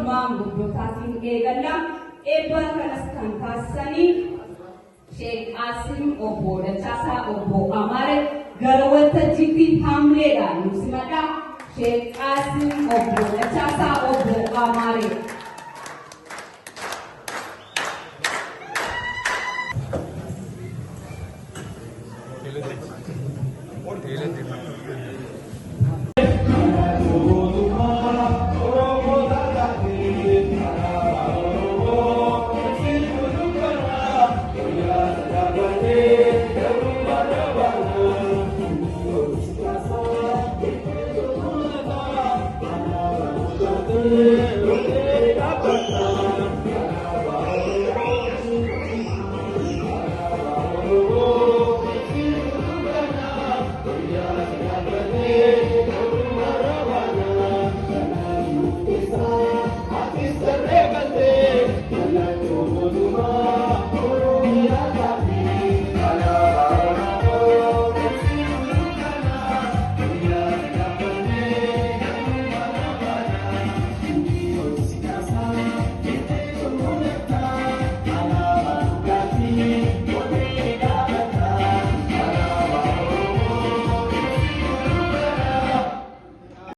maanguddootaatiin eegalla. Eebba kanas kan taasisanii Sheekh Qaasim obbo Dachaasaa obbo Amaare gara waltajjiitti hamleedhaan nu simadha. Sheekh Qaasim obbo Dachaasaa obbo Amaare. Yeah.